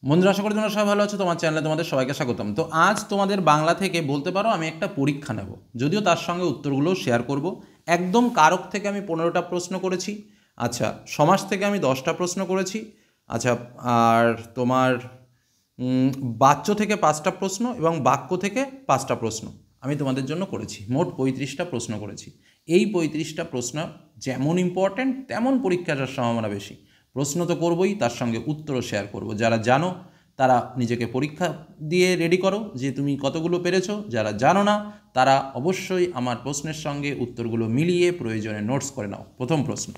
বন্ধুরা, আশা করি তোমরা সবাই ভালো আছো। তোমার চ্যানেলে তোমাদের সবাইকে স্বাগতম। তো আজ তোমাদের বাংলা থেকে বলতে পারো আমি একটা পরীক্ষা নেব, যদিও তার সঙ্গে উত্তরগুলোও শেয়ার করব। একদম কারক থেকে আমি 15টা প্রশ্ন করেছি। আচ্ছা, সমাস থেকে আমি 10টা প্রশ্ন করেছি। আচ্ছা, আর তোমার বাচ্য থেকে 5টা প্রশ্ন এবং বাক্য থেকে 5টা প্রশ্ন আমি তোমাদের জন্য করেছি। মোট 35টা প্রশ্ন করেছি। এই 35টা প্রশ্ন যেমন ইম্পর্ট্যান্ট তেমন পরীক্ষার সম্ভাবনা বেশি। প্রশ্ন তো করবই, তার সঙ্গে উত্তরও শেয়ার করব। যারা জানো তারা নিজেকে পরীক্ষা দিয়ে রেডি করো যে তুমি কতগুলো পেরেছো। যারা জানো না তারা অবশ্যই আমার প্রশ্নের সঙ্গে উত্তরগুলো মিলিয়ে প্রয়োজনে নোটস করে নাও। প্রথম প্রশ্ন,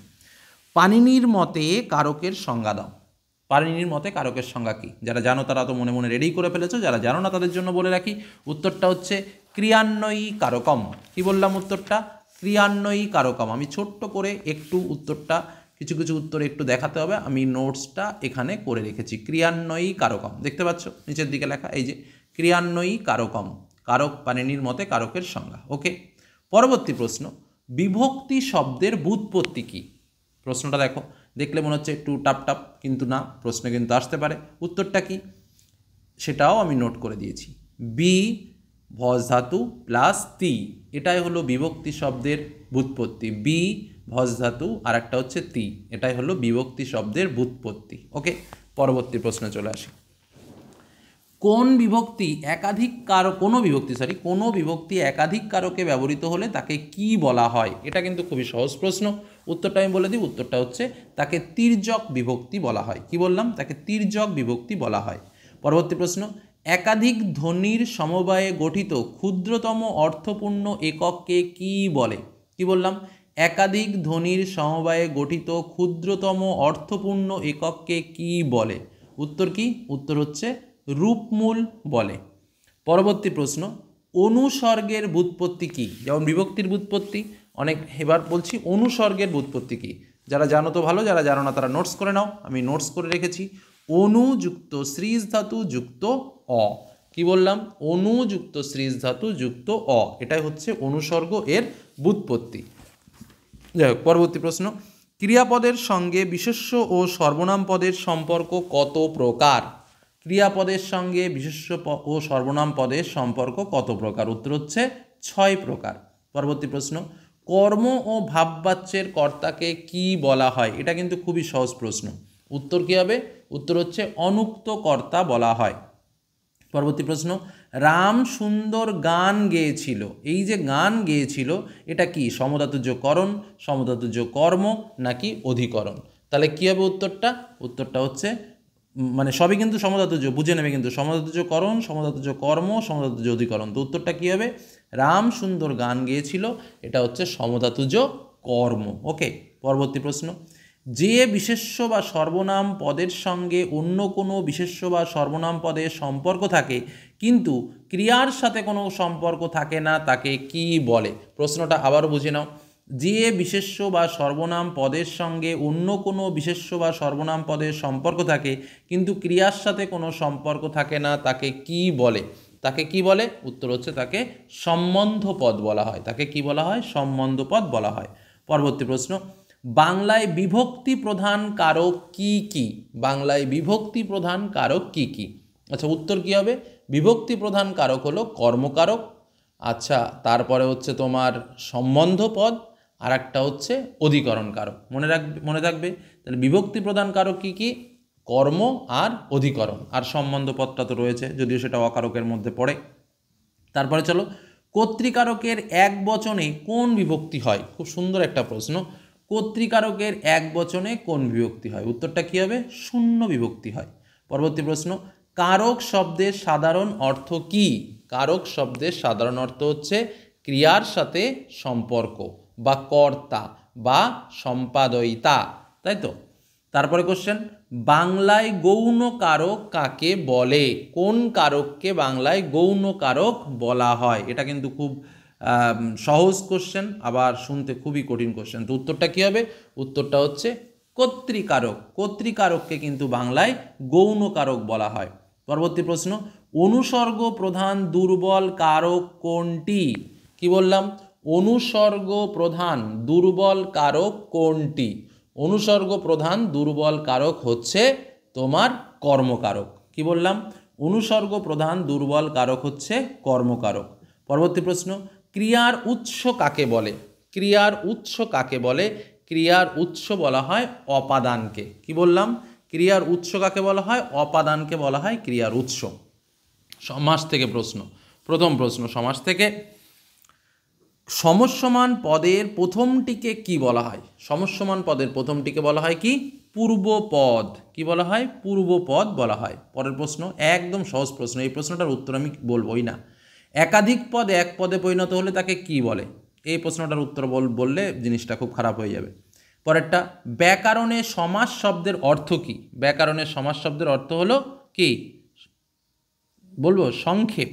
পাণিনির মতে কারকের সংজ্ঞা দাও। পাণিনির মতে কারকের সংজ্ঞা কী? যারা জানো তারা তো মনে মনে রেডি করে ফেলেছো, যারা জানো না তাদের জন্য বলে রাখি। উত্তরটা হচ্ছে ক্রিয়ান্বয়ী কারকম। কি বললাম উত্তরটা? ক্রিয়ান্বয়ী কারকম। আমি ছোট্ট করে একটু উত্তরটা, কিছু কিছু উত্তর একটু দেখাতে হবে, আমি নোটসটা এখানে করে রেখেছি। ক্রিয়ান্বয়ী কারকম দেখতে পাচ্ছ নিচের দিকে লেখা, এই যে ক্রিয়ান্বয়ী কারকম। কারক পাণিনির মতে কারকের সংজ্ঞা। ওকে, পরবর্তী প্রশ্ন, বিভক্তি শব্দের ব্যুৎপত্তি কী? প্রশ্নটা দেখো, দেখলে মনে হচ্ছে একটু টাপ টাপ, কিন্তু না, প্রশ্ন কিন্তু আসতে পারে। উত্তরটা কি সেটাও আমি নোট করে দিয়েছি। বি ভজ ধাতু প্লাস তি, এটাই হলো বিভক্তি শব্দের ব্যুৎপত্তি। বি ভজ ধাতু আর একটা হচ্ছে তি, এটাই হলো বিভক্তি শব্দের ব্যুৎপত্তি। ওকে, পরবর্তী প্রশ্নে চলে আসি। কোন বিভক্তি একাধিক কারক, কোনো বিভক্তি একাধিক কারকে ব্যবহৃত হলে তাকে কি বলা হয়? এটা কিন্তু খুবই সহজ প্রশ্ন। উত্তরটা আমি বলে দিই, উত্তরটা হচ্ছে তাকে তির্যক বিভক্তি বলা হয়। কি বললাম? তাকে তির্যক বিভক্তি বলা হয়। পরবর্তী প্রশ্ন, একাধিক ধ্বনির সমবায়ে গঠিত ক্ষুদ্রতম অর্থপূর্ণ একককে কি বলে? কি বললাম? একাধিক ধ্বনির সমবায়ে গঠিত ক্ষুদ্রতম অর্থপূর্ণ একককে কি বলে? উত্তর কি? উত্তর হচ্ছে রূপমূল বলে। পরবর্তী প্রশ্ন, অনুসর্গের ব্যুৎপত্তি কী? যেমন বিভক্তির ব্যুৎপত্তি, অনেক এবার বলছি অনুসর্গের ব্যুৎপত্তি কী। যারা জানো তো ভালো, যারা জানো না তারা নোটস করে নাও, আমি নোটস করে রেখেছি। অনুযুক্ত শ্রীজ ধাতু যুক্ত অ। কি বললাম? অনুযুক্ত শ্রীজ ধাতু যুক্ত অ, এটাই হচ্ছে অনুসর্গ এর ব্যুৎপত্তি। যাই হোক, পরবর্তী প্রশ্ন, ক্রিয়াপদের সঙ্গে বিশেষ্য ও সর্বনাম পদের সম্পর্ক কত প্রকার? ক্রিয়াপদের সঙ্গে বিশেষ্য ও সর্বনাম পদের সম্পর্ক কত প্রকার? উত্তর হচ্ছে 6 প্রকার। পরবর্তী প্রশ্ন, কর্ম ও ভাববাচ্যের কর্তাকে কি বলা হয়? এটা কিন্তু খুবই সহজ প্রশ্ন। উত্তর কী হবে? উত্তর হচ্ছে অনুক্ত কর্তা বলা হয়। পরবর্তী প্রশ্ন, রাম সুন্দর গান গেয়েছিল। এই যে গান গেয়েছিল, এটা কি সমধাতুজ করণ, সমধাতুজ কর্ম নাকি অধিকরণ? তাহলে কী হবে উত্তরটা? উত্তরটা হচ্ছে মানে সবই কিন্তু সমধাতুজ, বুঝে নেবে কিন্তু, সমধাতুজ করণ, সমধাতুজ কর্ম, সমধাতুজ অধিকরণ। তো উত্তরটা কী হবে? রাম সুন্দর গান গেয়েছিল, এটা হচ্ছে সমধাতুজ কর্ম। ওকে, পরবর্তী প্রশ্ন, যে বিশেষ্য বা সর্বনাম পদের সঙ্গে অন্য কোনো বিশেষ্য বা সর্বনাম পদের সম্পর্ক থাকে কিন্তু ক্রিয়ার সাথে কোনো সম্পর্ক থাকে না, তাকে কি বলে? প্রশ্নটা আবার বুঝে নাও। যে বিশেষ্য বা সর্বনাম পদের সঙ্গে অন্য কোনো বিশেষ্য বা সর্বনাম পদের সম্পর্ক থাকে কিন্তু ক্রিয়ার সাথে কোনো সম্পর্ক থাকে না, তাকে কি বলে? তাকে কি বলে? উত্তর হচ্ছে তাকে সম্বন্ধ পদ বলা হয়। তাকে কি বলা হয়? সম্বন্ধ পদ বলা হয়। পরবর্তী প্রশ্ন, বাংলায় বিভক্তি প্রধান কারক কি কি? বাংলায় বিভক্তি প্রধান কারক কি কি? আচ্ছা, উত্তর কি হবে? বিভক্তি প্রধান কারক হলো কর্মকারক। আচ্ছা, তারপরে হচ্ছে তোমার সম্বন্ধ পদ, আর একটা হচ্ছে অধিকরণ কারক। মনে থাকবে। তাহলে বিভক্তি প্রধান কারক কি কি? কর্ম আর অধিকরণ, আর সম্বন্ধ পদটা তো রয়েছে, যদিও সেটা অকারকের মধ্যে পড়ে। তারপরে চলো, কর্তৃকারকের এক বচনে কোন বিভক্তি হয়? খুব সুন্দর একটা প্রশ্ন। কর্তৃকারকের এক বচনে কোন বিভক্তি হয়? উত্তরটা কী হবে? শূন্য বিভক্তি হয়। পরবর্তী প্রশ্ন, কারক শব্দের সাধারণ অর্থ কি? কারক শব্দের সাধারণ অর্থ হচ্ছে ক্রিয়ার সাথে সম্পর্ক বা কর্তা বা সম্পাদয়িতা, তাই তো? তারপরে কোশ্চেন, বাংলায় গৌণ কারক কাকে বলে? কোন কারককে বাংলায় গৌণ কারক বলা হয়? এটা কিন্তু খুব সহজ কোশ্চেন, আবার শুনতে খুবই কঠিন কোশ্চেন। তো উত্তরটা কী হবে? উত্তরটা হচ্ছে কর্তৃকারক। কর্তৃকারককে কিন্তু বাংলায় গৌণ কারক বলা হয়। পরবর্তী প্রশ্ন, অনুসর্গ প্রধান দুর্বল কারক কোনটি? কি বললাম? অনুসর্গ প্রধান দুর্বল কারক কোনটি? অনুসর্গ প্রধান দুর্বল কারক হচ্ছে তোমার কর্মকারক। কি কি বললাম? অনুসর্গ প্রধান দুর্বল কারক হচ্ছে কর্মকারক। পরবর্তী প্রশ্ন, ক্রিয়ার উৎস কাকে বলে? ক্রিয়ার উৎস কাকে বলে? ক্রিয়ার উৎস বলা হয় অপাদানকে। কি বললাম? ক্রিয়ার উৎস কাকে বলা হয়? অপাদানকে বলা হয় ক্রিয়ার উৎস। সমাস থেকে প্রশ্ন, প্রথম প্রশ্ন সমাস থেকে, সমস্যমান পদের প্রথমটিকে কি বলা হয়? সমস্যমান পদের প্রথমটিকে বলা হয় কি? পূর্বপদ। কি বলা হয়? পূর্বপদ বলা হয়। পরের প্রশ্ন একদম সহজ প্রশ্ন, এই প্রশ্নটার উত্তর আমি বলবোই না। একাধিক পদ এক পদে পরিণত হলে তাকে কি বলে? এই প্রশ্নটার উত্তর বললে জিনিসটা খুব খারাপ হয়ে যাবে। পরেরটা, ব্যাকরণে সমাস শব্দের অর্থ কি? ব্যাকরণে সমাস শব্দের অর্থ হলো কি? বলবো সংক্ষেপ।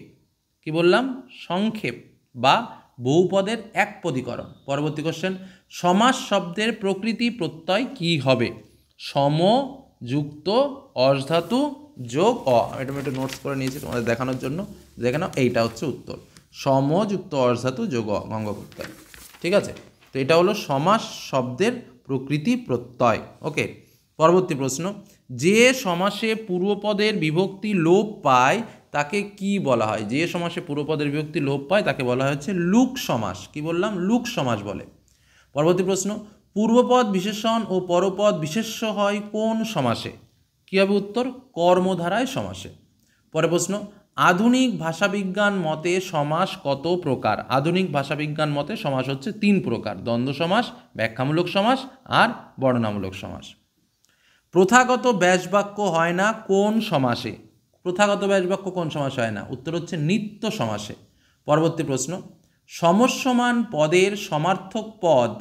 কি বললাম? সংক্ষেপ বা বহুপদের একপদীকরণ। পরবর্তী কোশ্চেন, সমাস শব্দের প্রকৃতি প্রত্যয় কি হবে? সম যুক্ত অর্ধাতু যোগ অ। এটা আমি একটু নোটস করে নিয়েছি তোমাদের দেখানোর জন্য, দেখে নাও, এইটা হচ্ছে উত্তর। সম যুক্ত অর্ধাতু যোগ অ, গঙ্গ প্রত্যয়। ঠিক আছে, তো এটা হলো সমাস শব্দের প্রকৃতি প্রত্যয়। ওকে, পরবর্তী প্রশ্ন, যে সমাসে পূর্বপদের বিভক্তি লোপ পায় তাকে কি বলা হয়? যে সমাসে পূর্বপদের বিভক্তি লোপ পায় তাকে বলা হচ্ছে লুক সমাস। কি বললাম? লুক সমাস বলে। পরবর্তী প্রশ্ন, পূর্বপদ বিশেষণ ও পরপদ বিশেষ্য হয় কোন সমাসে? কী হবে উত্তর? কর্মধারায় সমাসে। পরের প্রশ্ন, আধুনিক ভাষাবিজ্ঞান মতে সমাস কত প্রকার? আধুনিক ভাষাবিজ্ঞান মতে সমাস হচ্ছে 3 প্রকার: দ্বন্দ্ব সমাস, ব্যাখ্যামূলক সমাস আর বর্ণনামূলক সমাস। প্রথাগত ব্যাসবাক্য হয় না কোন সমাসে? প্রথাগত ব্যাসবাক্য কোন সমাসে হয় না? উত্তর হচ্ছে নিত্য সমাসে। পরবর্তী প্রশ্ন, সমস্যমান পদের সমার্থক পদ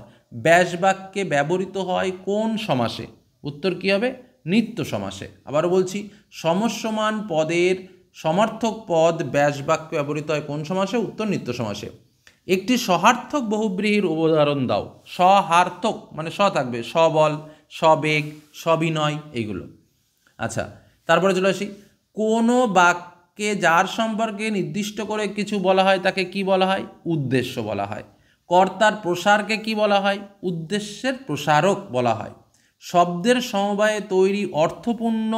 ব্যাসবাক্যে ব্যবহৃত হয় কোন সমাসে? উত্তর কী হবে? নিত্য সমাসে। আবারও বলছি, সমস্যমান পদের সমার্থক পদ ব্যাসবাক্যে ব্যবহৃত হয় কোন সমাসে? উত্তর নিত্য সমাসে। একটি সহার্থক বহুব্রীহির উদাহরণ দাও। সহার্থক মানে স থাকবে, সবল, সবেগ, সবিনয়, এইগুলো। আচ্ছা, তারপরে চলে আসি, কোনো বাক্যে যার সম্পর্কে নির্দিষ্ট করে কিছু বলা হয় তাকে কি বলা হয়? উদ্দেশ্য বলা হয়। কর্তার প্রসারকে কি বলা হয়? উদ্দেশ্যের প্রসারক বলা হয়। শব্দের সমবায়ে তৈরি অর্থপূর্ণ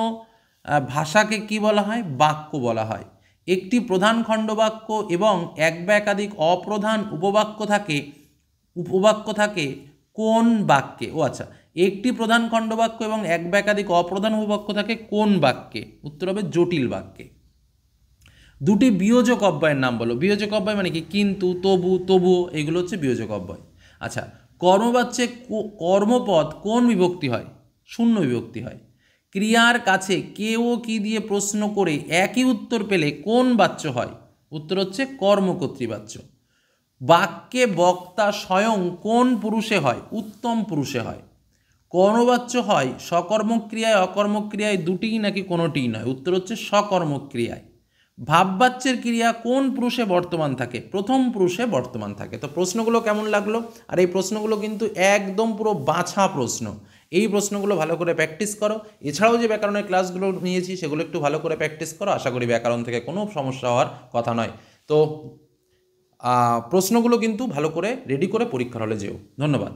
ভাষাকে কি বলা হয়? বাক্য বলা হয়। একটি প্রধান খণ্ডবাক্য এবং এক বা একাধিক অপ্রধান উপবাক্য থাকে কোন বাক্যে? ও আচ্ছা, একটি প্রধান খণ্ডবাক্য এবং এক বা একাধিক অপ্রধান উপবাক্য থাকে কোন বাক্যে? উত্তর হবে জটিল বাক্যে। দুটি বিয়োজক অব্যয়ের নাম বলো। বিয়োজক অব্যয় মানে কি? কিন্তু, তবু, তবুও, এগুলো হচ্ছে বিয়োজক অব্যয়। আচ্ছা, কর্মবাচ্যে কর্মপদ কোন বিভক্তি হয়? শূন্য বিভক্তি হয়। ক্রিয়ার কাছে কে ও কি দিয়ে প্রশ্ন করে একই উত্তর পেলে কোন বাচ্য হয়? উত্তর হচ্ছে কর্মকর্তৃবাচ্য। বাক্যে বক্তা স্বয়ং কোন পুরুষে হয়? উত্তম পুরুষে হয়। কর্মবাচ্য হয় সকর্মক্রিয়ায় অকর্মক্রিয়ায় দুটিই নাকি কোনোটিই নয়? উত্তর হচ্ছে সকর্মক্রিয়ায়। ভাববাচ্যের ক্রিয়া কোন পুরুষে বর্তমান থাকে? প্রথম পুরুষে বর্তমান থাকে। তো প্রশ্নগুলো কেমন লাগলো? আর এই প্রশ্নগুলো কিন্তু একদম পুরো বাছা প্রশ্ন। এই প্রশ্নগুলো ভালো করে প্র্যাকটিস করো। এছাড়াও যে ব্যাকরণের ক্লাসগুলো নিয়েছি সেগুলো একটু ভালো করে প্র্যাকটিস করো। আশা করি ব্যাকরণ থেকে কোনো সমস্যা হওয়ার কথা নয়। তো প্রশ্নগুলো কিন্তু ভালো করে রেডি করে পরীক্ষার হলে যেও। ধন্যবাদ।